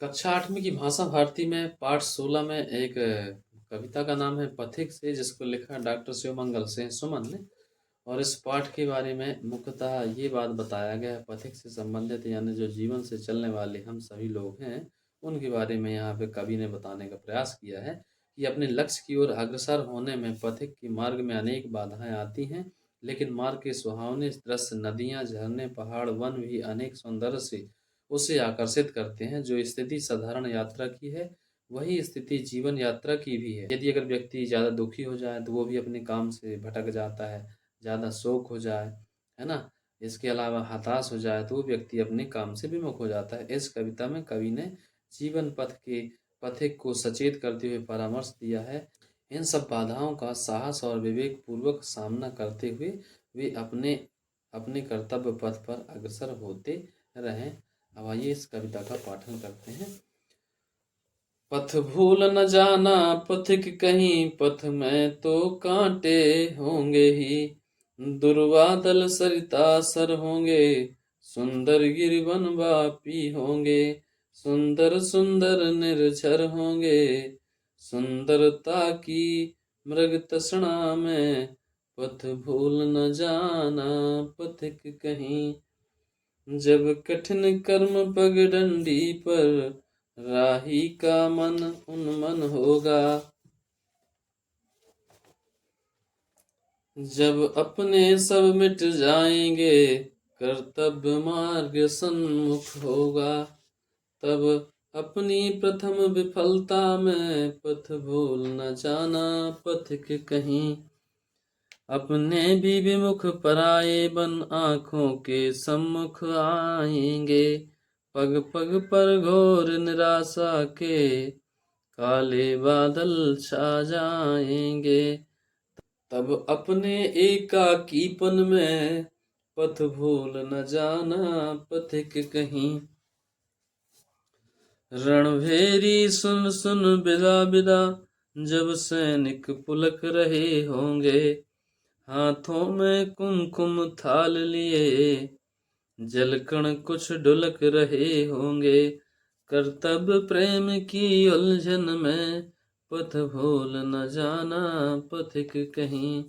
कक्षा 8वीं की भाषा भारती में पाठ 16 में एक कविता का नाम है पथिक से, जिसको लिखा डॉक्टर शिवमंगल सिंह सुमन ने। और इस पाठ के बारे में मुख्यतः ये बात बताया गया है, पथिक से संबंधित यानी जो जीवन से चलने वाले हम सभी लोग हैं, उनके बारे में यहाँ पे कवि ने बताने का प्रयास किया है कि अपने लक्ष्य की ओर अग्रसर होने में पथिक के मार्ग में अनेक बाधाएं आती हैं, लेकिन मार्ग के सुहावने दृश्य, नदियां, झरने, पहाड़, वन भी अनेक सौंदर्य से उसे आकर्षित करते हैं। जो स्थिति साधारण यात्रा की है, वही स्थिति जीवन यात्रा की भी है। यदि अगर व्यक्ति ज़्यादा दुखी हो जाए तो वो भी अपने काम से भटक जाता है, ज़्यादा शोक हो जाए, है ना? इसके अलावा हताश हो जाए तो वो व्यक्ति अपने काम से विमुख हो जाता है। इस कविता में कवि ने जीवन पथिक को सचेत करते हुए परामर्श दिया है। इन सब बाधाओं का साहस और विवेक पूर्वक सामना करते हुए वे अपने अपने कर्तव्य पथ पर अग्रसर होते रहें। अब आइए इस कविता का पाठन करते हैं। पथ भूल न जाना पथिक कहीं, पथ में तो कांटे होंगे ही। दुर्वादल सरिता सर होंगे, सुंदर गिरिवन वापी होंगे। सुंदर सुंदर निर्झर होंगे, सुंदरता की मृग तृष्णा में। पथ भूल न जाना पथिक कहीं, जब कठिन कर्म पगडंडी पर राही का मन उन्मन होगा। जब अपने सब मिट जाएंगे, कर्तव्य मार्ग सन्मुख होगा। तब अपनी प्रथम विफलता में पथ भूल न जाना पथिक कहीं। अपने भी विमुख पराये बन आँखों के सम्मुख आएंगे। पग पग पर घोर निराशा के काले बादल छा जाएंगे। तब अपने एकाकीपन में पथ भूल न जाना पथिक कहीं। रणभेरी सुन सुन बिदा बिदा, जब सैनिक पुलक रहे होंगे। हाथों में कुमकुम थाल लिए, जलकण कुछ ढुलक रहे होंगे। कर्तव्य प्रेम की उलझन में पथ भूल न जाना पथिक कहीं।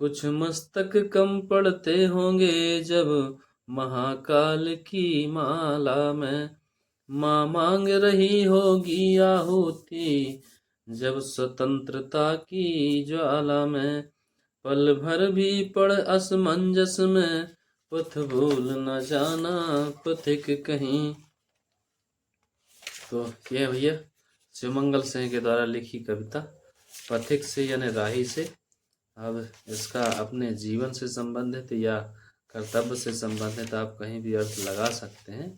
कुछ मस्तक कम पड़ते होंगे, जब महाकाल की माला में माँ मांग रही होगी आहुति। जब स्वतंत्रता की ज्वाला में पल भर भी पड़ असमंजस में पथ भूल न जाना पथिक कहीं। तो ये भैया शिवमंगल सिंह के द्वारा लिखी कविता पथिक से यानी राही से। अब इसका अपने जीवन से संबंधित या कर्तव्य से संबंधित आप कहीं भी अर्थ लगा सकते हैं।